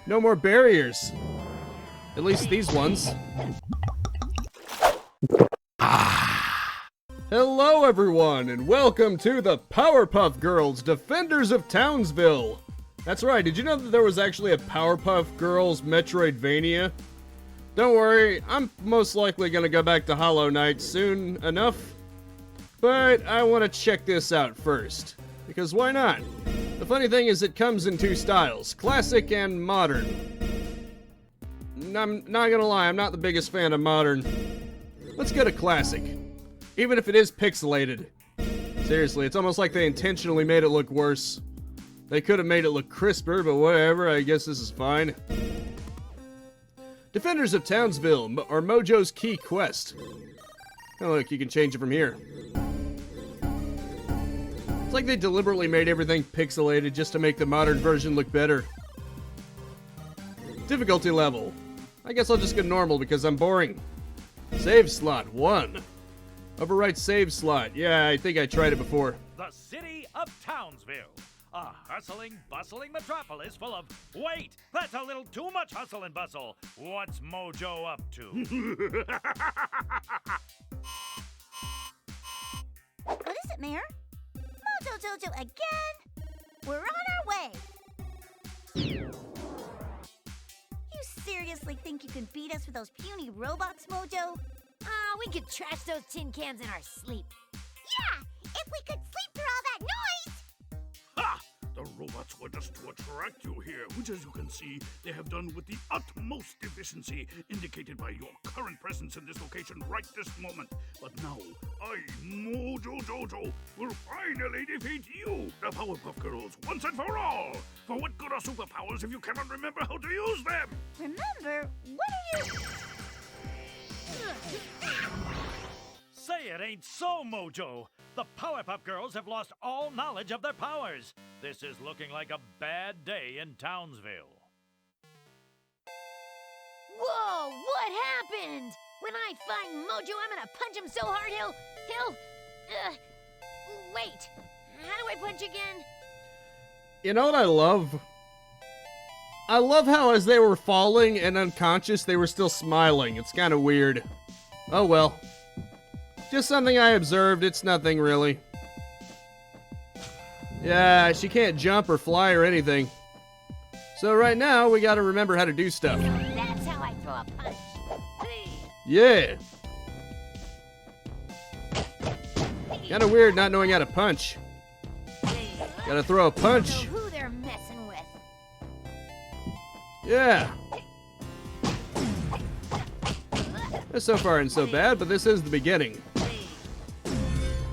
No more barriers. At least these ones. Hello everyone, and welcome to the Powerpuff Girls, Defenders of Townsville! That's right, did you know that there was actually a Powerpuff Girls Metroidvania? Don't worry, I'm most likely gonna go back to Hollow Knight soon enough. But I want to check this out first, because why not? The funny thing is it comes in two styles, classic and modern. I'm not gonna lie, I'm not the biggest fan of modern. Let's go to classic. Even if it is pixelated. Seriously, it's almost like they intentionally made it look worse. They could have made it look crisper, but whatever, I guess this is fine. Defenders of Townsville, or Mojo's Key Quest. Oh look, you can change it from here. It's like they deliberately made everything pixelated just to make the modern version look better. Difficulty level. I guess I'll just go normal because I'm boring. Save slot 1. Overwrite save slot. Yeah, I think I tried it before. The city of Townsville. A hustling, bustling metropolis full of... Wait! That's a little too much hustle and bustle. What's Mojo up to? What is it, Mayor? Mojo Jojo again? We're on our way. You seriously think you can beat us with those puny robots, Mojo? We could trash those tin cans in our sleep. Yeah, if we could sleep through all that noise! Ha! The robots were just to attract you here, which as you can see, they have done with the utmost efficiency, indicated by your current presence in this location right this moment. But now, I, Mojo Jojo, will finally defeat you, the Powerpuff Girls, once and for all! For what good are superpowers if you cannot remember how to use them? Remember? What are you... Say it ain't so, Mojo. The Powerpuff Girls have lost all knowledge of their powers. This is looking like a bad day in Townsville. Whoa, what happened? When I find Mojo, I'm gonna punch him so hard he'll... Wait, how do I punch again? You know what I love? I love how as they were falling and unconscious, they were still smiling. It's kind of weird. Oh well. Just something I observed, it's nothing really. Yeah, she can't jump or fly or anything. So right now, we gotta remember how to do stuff. That's how I throw a punch. Yeah! Kinda weird not knowing how to punch. Gotta throw a punch. Know who they're messing with. Yeah! So far ain't so bad, but this is the beginning.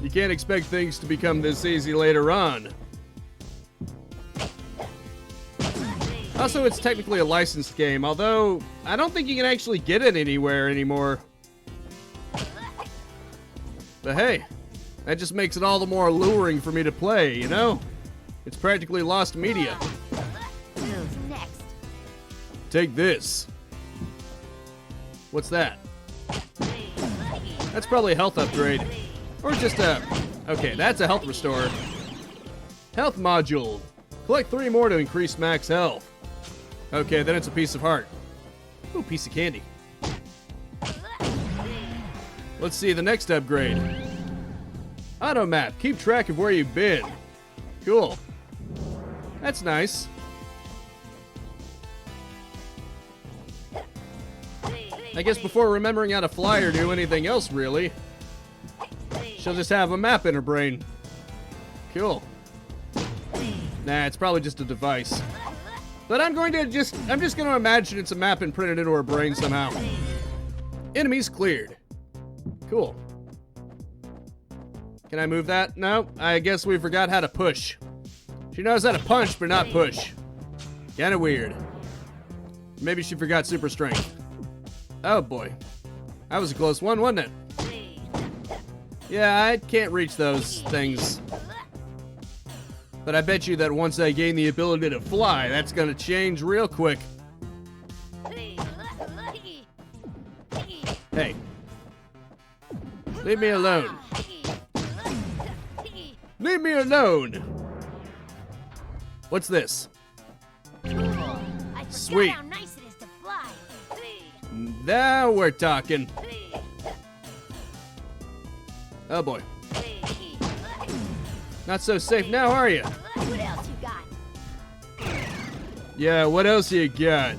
You can't expect things to become this easy later on. Also, it's technically a licensed game, although I don't think you can actually get it anywhere anymore. But hey, that just makes it all the more alluring for me to play, you know? It's practically lost media. Who's next? Take this. What's that? That's probably a health upgrade. Or just a... Okay, that's a health restorer. Health module. Collect 3 more to increase max health. Okay, then it's a piece of heart. Ooh, piece of candy. Let's see the next upgrade. Auto map. Keep track of where you've been. Cool. That's nice. I guess before remembering how to fly or do anything else, really, she'll just have a map in her brain. Cool. Nah, it's probably just a device. But I'm just gonna imagine it's a map and print it into her brain somehow. Enemies cleared. Cool. Can I move that? No, I guess we forgot how to push. She knows how to punch, but not push. Kinda weird. Maybe she forgot super strength. Oh boy. That was a close one, wasn't it? Yeah, I can't reach those things. But I bet you that once I gain the ability to fly, that's gonna change real quick. Hey. Leave me alone. Leave me alone! What's this? Sweet. How nice it is to fly. Now we're talking. Oh boy. Not so safe now, are you? What else you got? Yeah, what else you got?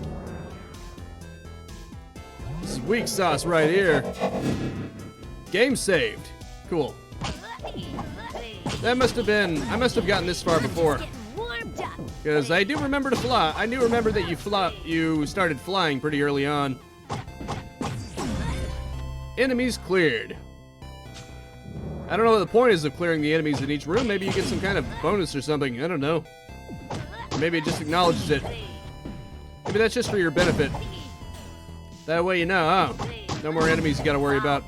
This is weak sauce right here. Game saved. Cool. That must have been, I must have gotten this far before. Getting warmed up. Because I do remember to fly. I do remember that you started flying pretty early on. Enemies cleared. I don't know what the point is of clearing the enemies in each room. Maybe you get some kind of bonus or something. I don't know. Or maybe it just acknowledges it. Maybe that's just for your benefit. That way you know, oh, no more enemies you gotta worry about.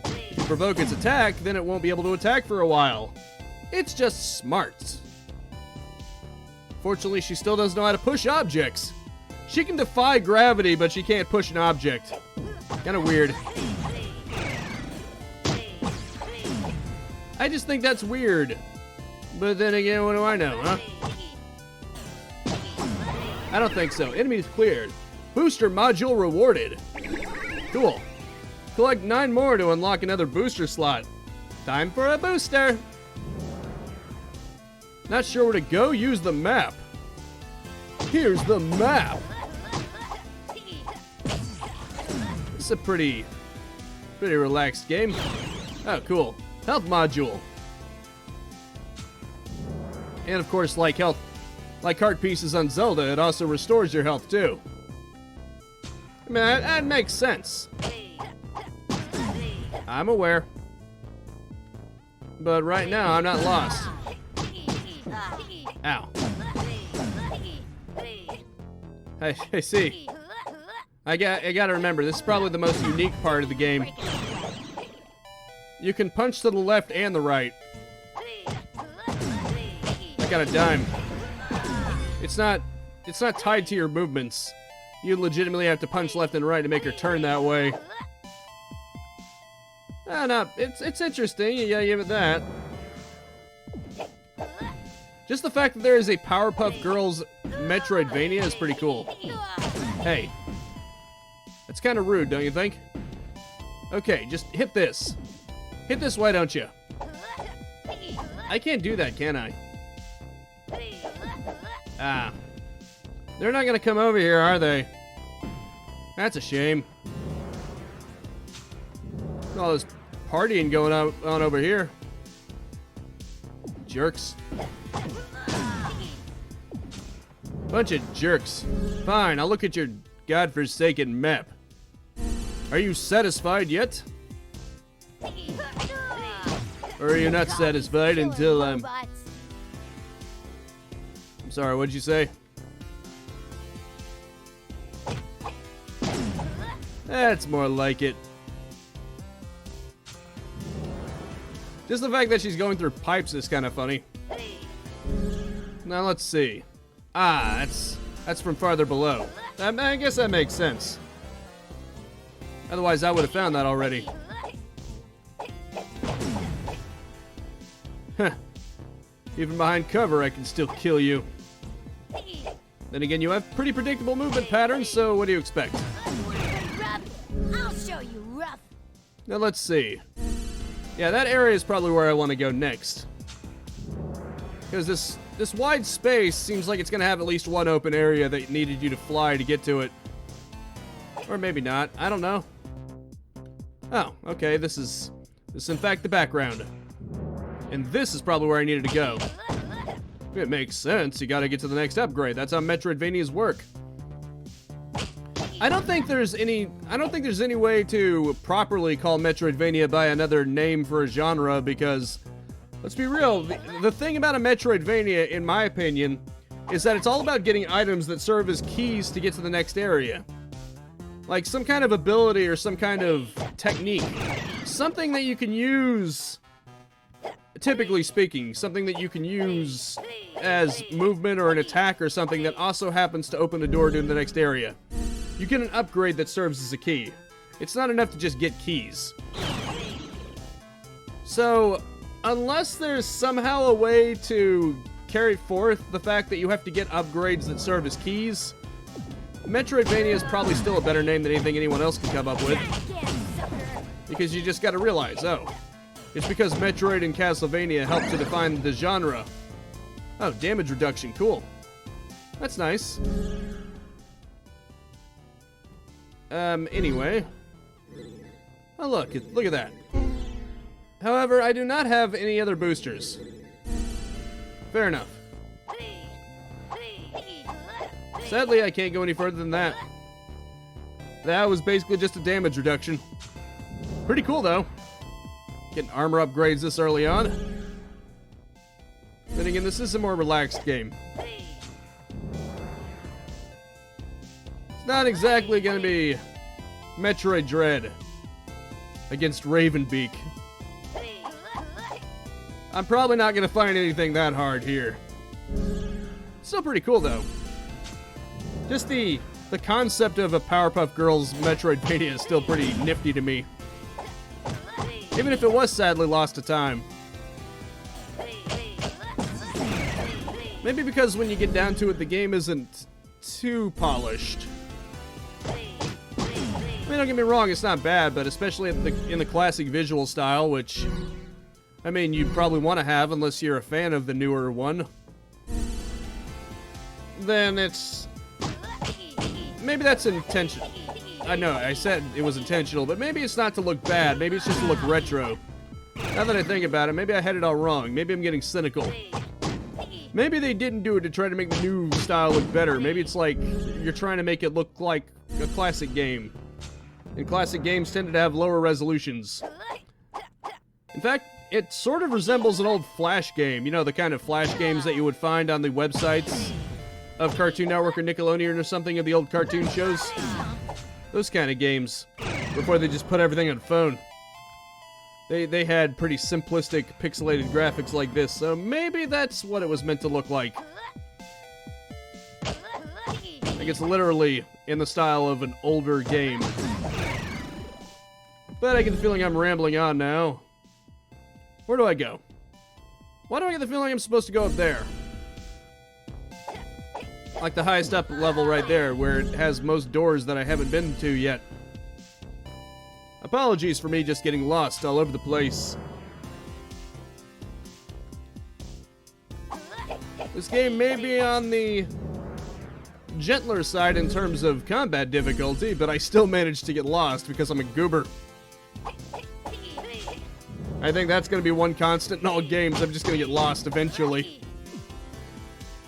If you provoke its attack, then it won't be able to attack for a while. It's just smart. Fortunately, she still doesn't know how to push objects. She can defy gravity, but she can't push an object. Kinda weird. I just think that's weird. But then again, what do I know, huh? I don't think so. Enemies cleared. Booster module rewarded. Cool. Collect 9 more to unlock another booster slot. Time for a booster. Not sure where to go? Use the map. Here's the map. This is a pretty relaxed game. Oh, cool. Health module. And of course, like heart pieces on Zelda, it also restores your health too. I mean, that makes sense. I'm aware. But right now, I'm not lost. Ow. I see. I gotta remember, this is probably the most unique part of the game. You can punch to the left and the right. I got a dime. It's not tied to your movements. You legitimately have to punch left and right to make her turn that way. No, it's interesting. You gotta give it that. Just the fact that there is a Powerpuff Girls Metroidvania is pretty cool. Hey. That's kind of rude, don't you think? Okay, just hit this. Hit this, why don't you? I can't do that, can I? Ah. They're not gonna come over here, are they? That's a shame. All this partying going on over here. Jerks. Bunch of jerks. Fine, I'll look at your godforsaken map. Are you satisfied yet? Or are you not satisfied until I'm sorry, what'd you say? That's more like it. Just the fact that she's going through pipes is kind of funny. Now let's see. Ah, that's from farther below. I guess that makes sense. Otherwise, I would have found that already. Huh. Even behind cover, I can still kill you. Then again, you have pretty predictable movement patterns, so what do you expect? I'll show you rough. Now let's see. Yeah, that area is probably where I want to go next. Because this wide space seems like it's going to have at least one open area that needed you to fly to get to it. Or maybe not. I don't know. Oh, okay. This is in fact the background. And this is probably where I needed to go. It makes sense. You got to get to the next upgrade. That's how Metroidvanias work. I don't think there's any way to properly call Metroidvania by another name for a genre because, let's be real, the thing about a Metroidvania, in my opinion, is that it's all about getting items that serve as keys to get to the next area. Like some kind of ability or some kind of technique. Something that you can use, typically speaking, something that you can use as movement or an attack or something that also happens to open the door to the next area. You get an upgrade that serves as a key. It's not enough to just get keys. So, unless there's somehow a way to carry forth the fact that you have to get upgrades that serve as keys, Metroidvania is probably still a better name than anything anyone else can come up with. Because you just gotta realize, oh, it's because Metroid and Castlevania helped to define the genre. Oh, damage reduction, cool. That's nice. Anyway. Oh, look at that. However, I do not have any other boosters. Fair enough. Sadly, I can't go any further than that. That was basically just a damage reduction. Pretty cool, though. Getting armor upgrades this early on. Then again, this is a more relaxed game. It's not exactly going to be Metroid Dread against Ravenbeak. I'm probably not going to find anything that hard here. Still pretty cool, though. Just the concept of a Powerpuff Girls Metroidvania is still pretty nifty to me. Even if it was sadly lost to time. Maybe because when you get down to it, the game isn't too polished. I mean, don't get me wrong, it's not bad, but especially in the classic visual style, which, I mean, you probably want to have unless you're a fan of the newer one. Then it's... maybe that's intentional. I know, I said it was intentional, but maybe it's not to look bad. Maybe it's just to look retro. Now that I think about it, maybe I had it all wrong. Maybe I'm getting cynical. Maybe they didn't do it to try to make the new style look better. Maybe it's like you're trying to make it look like a classic game. And classic games tended to have lower resolutions. In fact, it sort of resembles an old Flash game. You know, the kind of Flash games that you would find on the websites of Cartoon Network or Nickelodeon or something of the old cartoon shows. Those kind of games, before they just put everything on phone. They had pretty simplistic, pixelated graphics like this, so maybe that's what it was meant to look like. Like it's literally in the style of an older game. But I get the feeling I'm rambling on now. Where do I go? Why do I get the feeling I'm supposed to go up there? Like the highest up level right there, where it has most doors that I haven't been to yet. Apologies for me just getting lost all over the place. This game may be on the gentler side in terms of combat difficulty, but I still managed to get lost because I'm a goober. I think that's going to be one constant in all games. I'm just going to get lost eventually.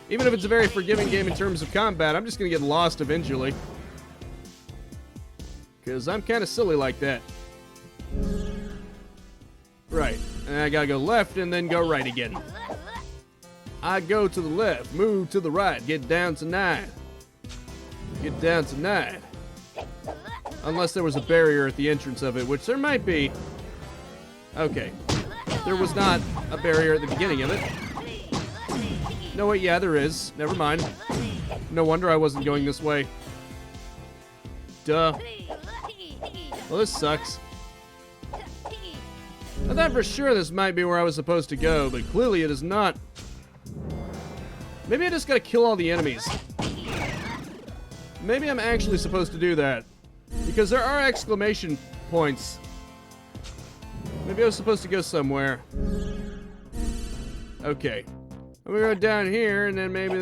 Even if it's a very forgiving game in terms of combat, I'm just going to get lost eventually. Because I'm kind of silly like that. Right. And I got to go left and then go right again. I go to the left, move to the right, get down to 9. Get down to 9. Unless there was a barrier at the entrance of it, which there might be. Okay. There was not a barrier at the beginning of it. No, wait, yeah, there is. Never mind. No wonder I wasn't going this way. Duh. Well, this sucks. I thought for sure this might be where I was supposed to go, but clearly it is not. Maybe I just gotta kill all the enemies. Maybe I'm actually supposed to do that. Because there are exclamation points. Maybe I was supposed to go somewhere. Okay. I'm gonna go down here, and then maybe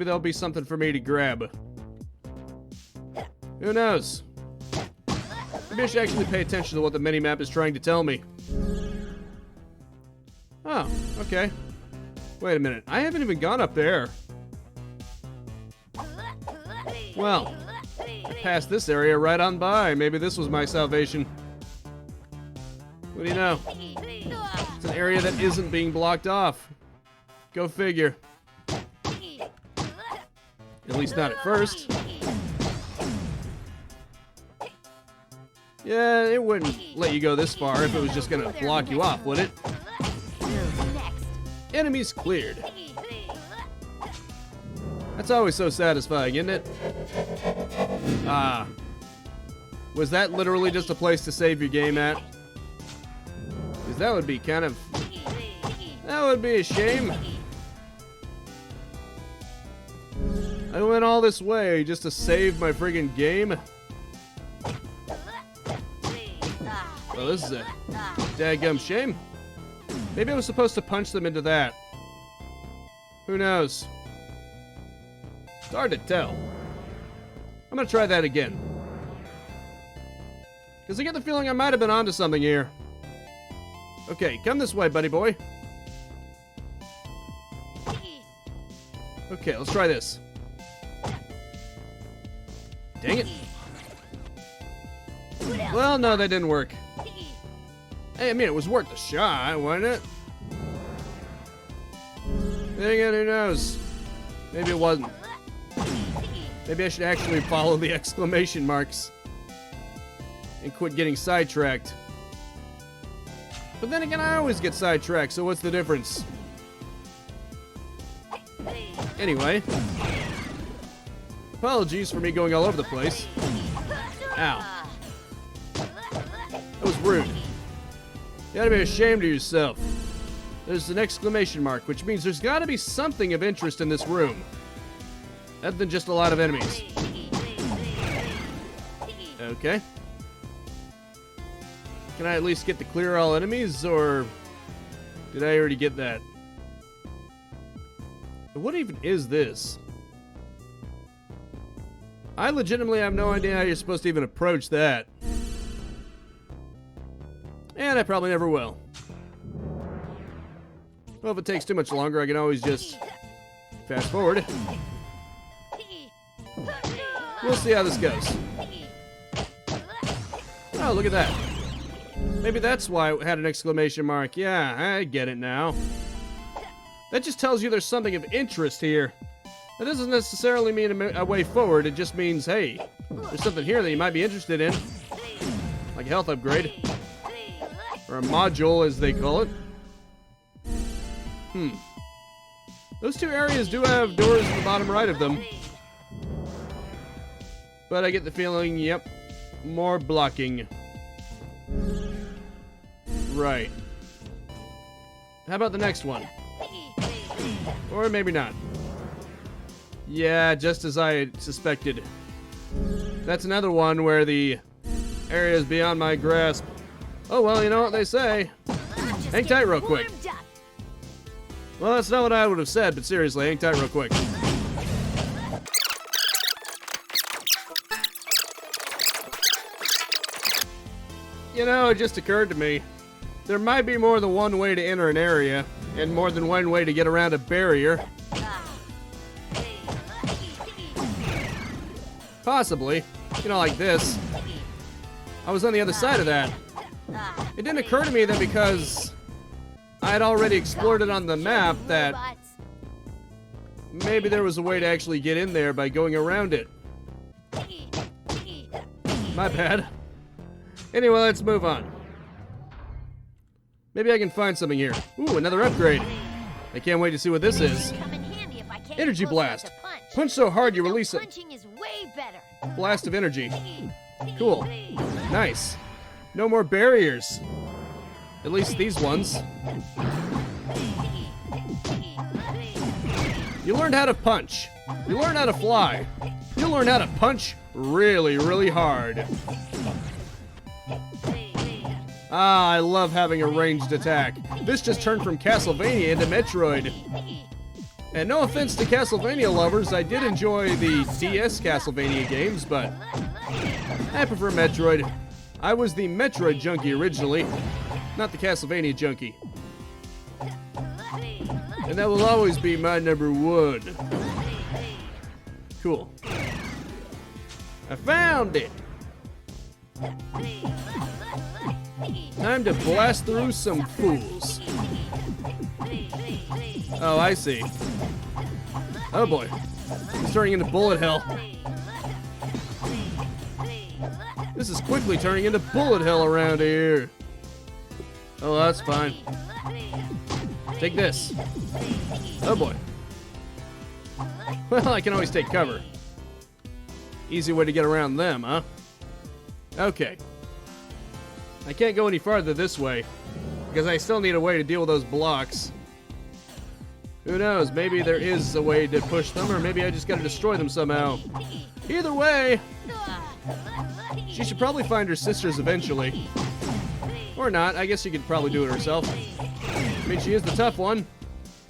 there'll be something for me to grab. Who knows? Maybe I should actually pay attention to what the minimap is trying to tell me. Oh, okay. Wait a minute, I haven't even gone up there. Well, I passed this area right on by. Maybe this was my salvation. What do you know? It's an area that isn't being blocked off. Go figure. At least not at first. Yeah, it wouldn't let you go this far if it was just gonna block you off, would it? Enemies cleared. That's always so satisfying, isn't it? Ah. Was that literally just a place to save your game at? Because that would be kind of... that would be a shame. I went all this way just to save my friggin' game? Well, this is a dadgum shame. Maybe I was supposed to punch them into that. Who knows? It's hard to tell. I'm gonna try that again. Because I get the feeling I might have been onto something here. Okay, come this way, buddy boy. Okay, let's try this. Dang it. Well, no, that didn't work. Hey, I mean, it was worth a shot, wasn't it? Then again, who knows? Maybe it wasn't. Maybe I should actually follow the exclamation marks and quit getting sidetracked. But then again, I always get sidetracked, so what's the difference? Anyway, apologies for me going all over the place. Ow. That was rude. You gotta be ashamed of yourself. There's an exclamation mark, which means there's gotta be something of interest in this room. Other than just a lot of enemies. Okay. Can I at least get to clear all enemies, or did I already get that? What even is this? I legitimately have no idea how you're supposed to even approach that. And I probably never will. Well, if it takes too much longer, I can always just fast forward. We'll see how this goes. Oh, look at that. Maybe that's why it had an exclamation mark. Yeah, I get it now. That just tells you there's something of interest here. That doesn't necessarily mean a way forward. It just means, hey, there's something here that you might be interested in. Like a health upgrade. Or a module, as they call it. Those two areas do have doors in the bottom right of them. But I get the feeling, yep, more blocking. Right. How about the next one? Or maybe not. Yeah, just as I suspected. That's another one where the area is beyond my grasp. Oh, well, you know what they say. Hang tight real quick. Well, that's not what I would have said, but seriously, hang tight real quick. You know, it just occurred to me. There might be more than one way to enter an area, and more than one way to get around a barrier. Possibly. You know, like this. I was on the other side of that. It didn't occur to me that because I had already explored it on the map that maybe there was a way to actually get in there by going around it. My bad. Anyway, let's move on. Maybe I can find something here. Ooh, another upgrade. I can't wait to see what this is. Energy blast. Punch so hard you release a blast of energy. Cool. Nice. No more barriers. At least these ones. You learned how to punch. You learned how to fly. You learned how to punch really, really hard. Ah, I love having a ranged attack. This just turned from Castlevania into Metroid. And no offense to Castlevania lovers, I did enjoy the DS Castlevania games, but I prefer Metroid. I was the Metroid junkie originally, not the Castlevania junkie. And that will always be my number one. Cool. I found it! Time to blast through some fools. Oh, I see. Oh boy. It's turning into bullet hell. This is quickly turning into bullet hell around here. Oh, that's fine. Take this. Oh boy. Well, I can always take cover. Easy way to get around them, huh? Okay. I can't go any farther this way, because I still need a way to deal with those blocks. Who knows? Maybe there is a way to push them, or maybe I just gotta destroy them somehow. Either way, she should probably find her sisters eventually. Or not. I guess she could probably do it herself. I mean, she is the tough one.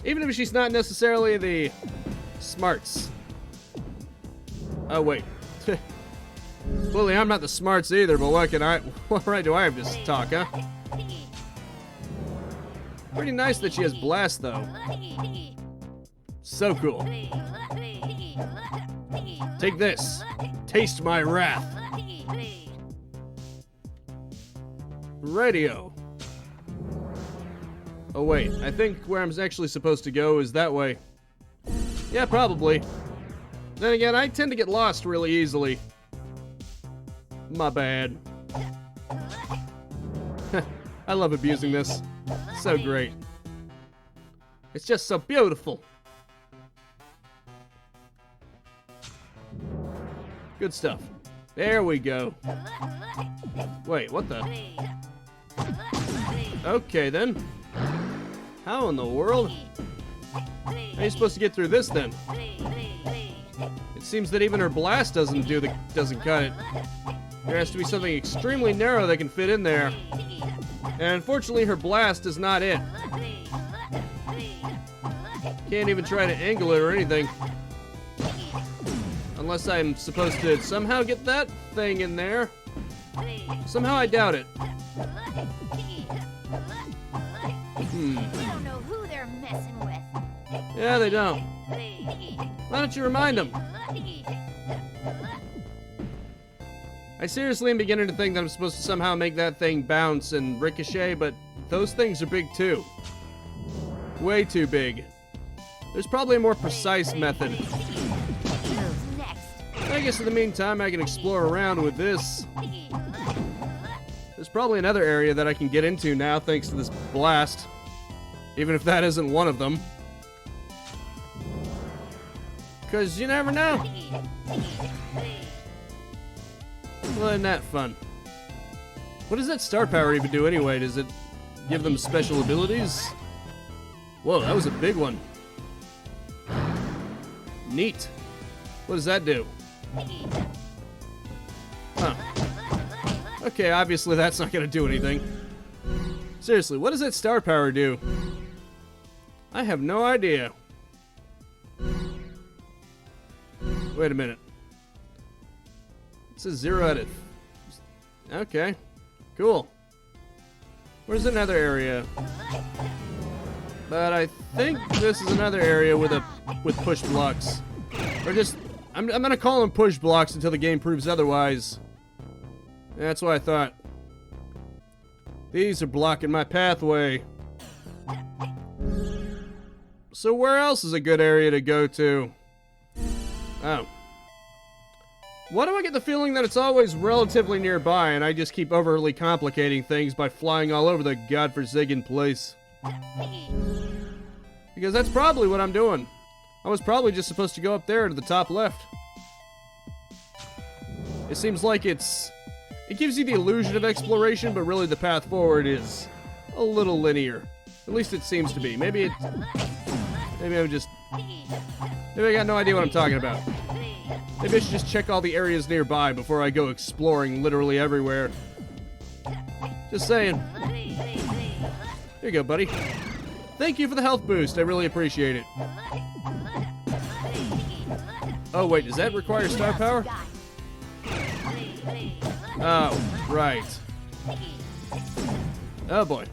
Even if she's not necessarily the smarts. Oh, wait. Clearly, I'm not the smarts either, but what right do I have to talk, huh? Pretty nice that she has blast, though. So cool. Take this. Taste my wrath. Radio. Oh wait, I think where I'm actually supposed to go is that way. Yeah, probably. Then again, I tend to get lost really easily. My bad. I love abusing this. So great. It's just so beautiful. Good stuff. There we go. Wait, what the? Okay, then. How in the world? How are you supposed to get through this, then? It seems that even her blast doesn't cut it. There has to be something extremely narrow that can fit in there. And unfortunately, her blast is not it. Can't even try to angle it or anything. Unless I'm supposed to somehow get that thing in there. Somehow I doubt it. They don't know who they're messing with. Yeah, they don't. Why don't you remind them? I seriously am beginning to think that I'm supposed to somehow make that thing bounce and ricochet, but those things are big too. Way too big. There's probably a more precise method. Who's next? I guess in the meantime, I can explore around with this. There's probably another area that I can get into now thanks to this blast. Even if that isn't one of them. Because you never know. Well, isn't that fun? What does that star power even do anyway? Does it give them special abilities? Whoa, that was a big one. Neat. What does that do? Huh. Okay, obviously that's not gonna do anything. Seriously, what does that star power do? I have no idea. Wait a minute. It says 0 out of... Okay. Cool. Where's another area? But I think this is another area with push blocks. Or just... I'm gonna call them push blocks until the game proves otherwise. That's what I thought. These are blocking my pathway. So where else is a good area to go to? Oh. Why do I get the feeling that it's always relatively nearby and I just keep overly complicating things by flying all over the godforsaken place? Because that's probably what I'm doing. I was probably just supposed to go up there to the top left. It seems like it gives you the illusion of exploration, but really the path forward is a little linear. At least it seems to be. Maybe I got no idea what I'm talking about. Maybe I should just check all the areas nearby before I go exploring literally everywhere. Just saying. Here you go, buddy. Thank you for the health boost. I really appreciate it. Oh, wait. Does that require star power? Oh, right. Oh, boy.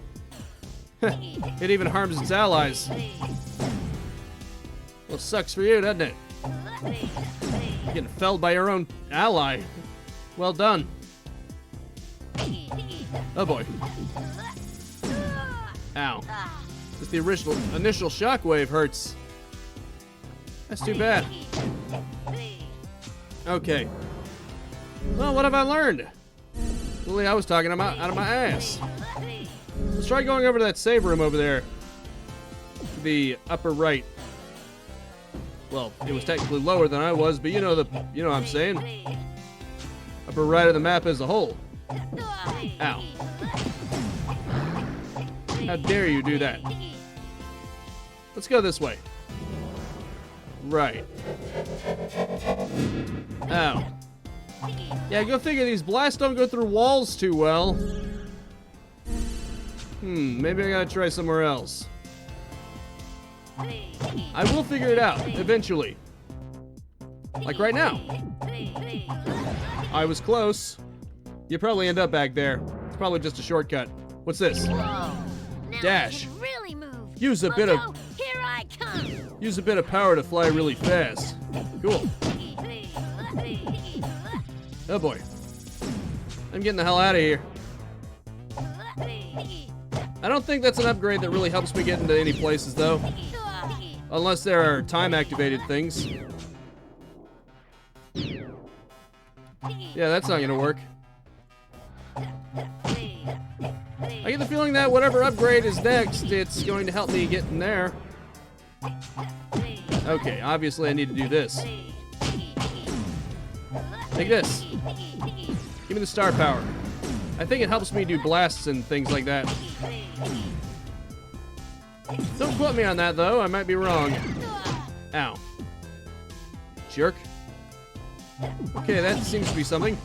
It even harms its allies. Well, sucks for you, doesn't it? Getting felled by your own ally. Well done. Oh, boy. Ow. Just the initial shockwave hurts. That's too bad. Okay. Well, what have I learned? Really, I was talking out of my ass. Let's try going over to that save room over there. The upper right. Well, it was technically lower than I was, but you know what I'm saying. Upper right of the map as a whole. Ow. How dare you do that? Let's go this way. Right. Ow. Yeah, go figure these blasts don't go through walls too well. Maybe I gotta try somewhere else. I will figure it out, eventually. Like right now. I was close. You probably end up back there. It's probably just a shortcut. What's this? Whoa. Now Dash. I can really move. Use a bit of Mojo, here I come. use a bit of power to fly really fast. Cool. Oh boy. I'm getting the hell out of here. I don't think that's an upgrade that really helps me get into any places though. Unless there are time activated things. Yeah, that's not gonna work. I get the feeling that whatever upgrade is next, it's going to help me get in there. Okay, obviously I need to do this. Take this. Give me the star power. I think it helps me do blasts and things like that. Don't quote me on that though, I might be wrong. Ow. Jerk. Okay, that seems to be something.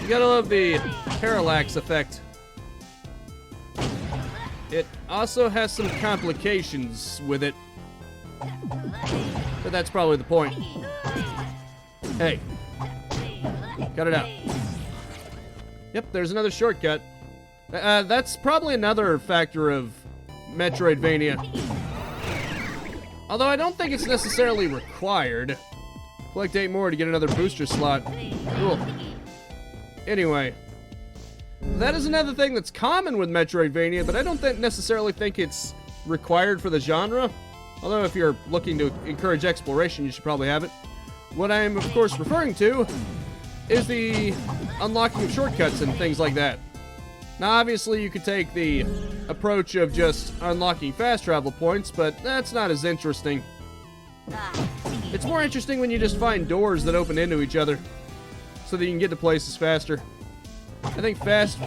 You gotta love the parallax effect. It also has some complications with it. But that's probably the point. Hey. Cut it out. Yep, there's another shortcut. That's probably another factor of Metroidvania. Although I don't think it's necessarily required. Collect 8 more to get another booster slot. Cool. Anyway. That is another thing that's common with Metroidvania, but I don't necessarily think it's required for the genre. Although if you're looking to encourage exploration, you should probably have it. What I'm, of course, referring to is the unlocking of shortcuts and things like that. Now, obviously, you could take the approach of just unlocking fast travel points, but that's not as interesting. It's more interesting when you just find doors that open into each other, so that you can get to places faster. I think fast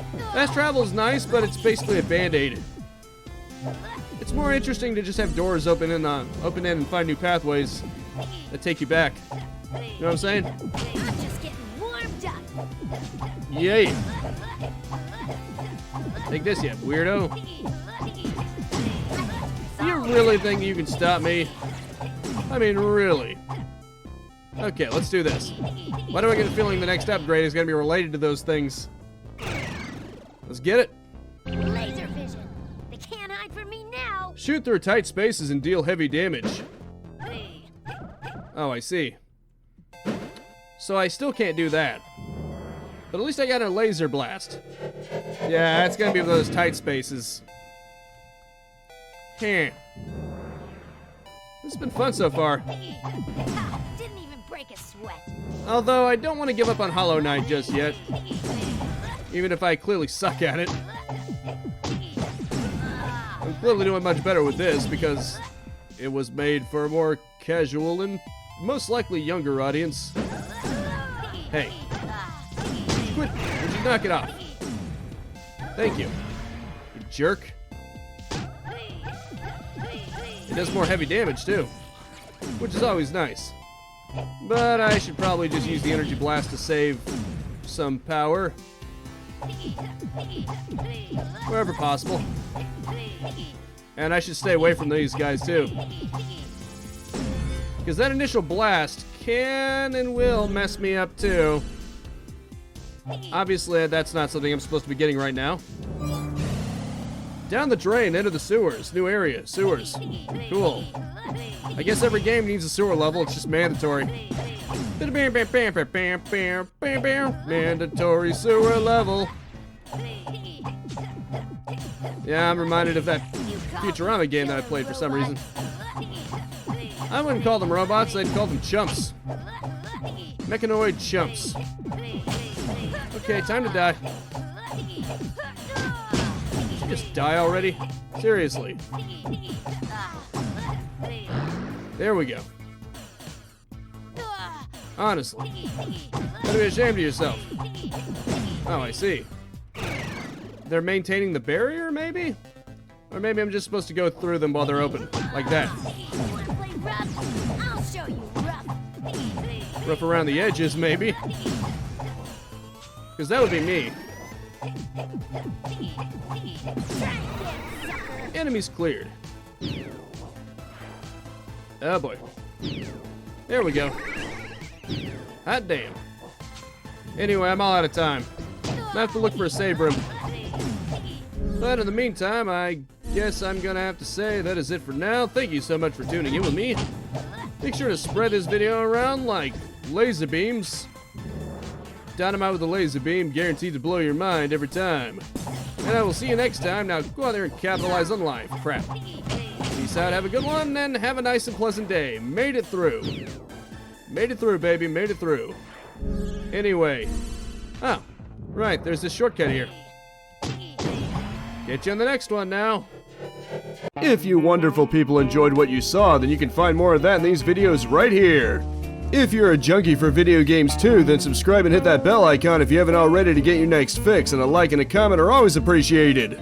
travel is nice, but it's basically a band-aid. It's more interesting to just have doors open in and find new pathways that take you back. You know what I'm saying? I'm just getting warmed up. Yay! Take this, you weirdo. You really think you can stop me? I mean, really? Okay, let's do this. Why do I get a feeling the next upgrade is going to be related to those things? Let's get it. Laser vision. They can't hide from me now. Shoot through tight spaces and deal heavy damage. Oh, I see. So I still can't do that. But at least I got a laser blast. Yeah, it's gonna be those tight spaces. This has been fun so far. Didn't even break a sweat. Although I don't want to give up on Hollow Knight just yet. Even if I clearly suck at it. I'm clearly doing much better with this because it was made for a more casual and most likely younger audience. Hey. Quit. Would you knock it off? Thank you. You jerk. It does more heavy damage too, which is always nice. But I should probably just use the energy blast to save some power. Wherever possible. And I should stay away from these guys too. Because that initial blast can and will mess me up too. Obviously, that's not something I'm supposed to be getting right now. Down the drain, into the sewers. New area, sewers. Cool. I guess every game needs a sewer level, it's just mandatory. Mandatory sewer level. Yeah, I'm reminded of that Futurama game that I played for some reason. I wouldn't call them robots, I'd call them chumps. Mechanoid chumps. Okay, time to die. Did you just die already? Seriously. There we go. Honestly. Gotta be ashamed of yourself. Oh, I see. They're maintaining the barrier, maybe? Or maybe I'm just supposed to go through them while they're open. Like that. Wanna play rough? I'll show you rough. Rough around the edges, maybe. Because that would be me. Enemies cleared. Oh boy. There we go. Hot damn. Anyway, I'm all out of time. I have to look for a save room. But in the meantime, I guess I'm gonna have to say that is it for now. Thank you so much for tuning in with me. Make sure to spread this video around like laser beams. Dynamite with a laser beam, guaranteed to blow your mind every time. And I will see you next time. Now go out there and capitalize on life. Crap. Peace out, have a good one, and have a nice and pleasant day. Made it through. Made it through, baby, made it through. Anyway. Oh, right, there's this shortcut here. Get you on the next one now. If you wonderful people enjoyed what you saw, then you can find more of that in these videos right here. If you're a junkie for video games too, then subscribe and hit that bell icon if you haven't already to get your next fix, and a like and a comment are always appreciated.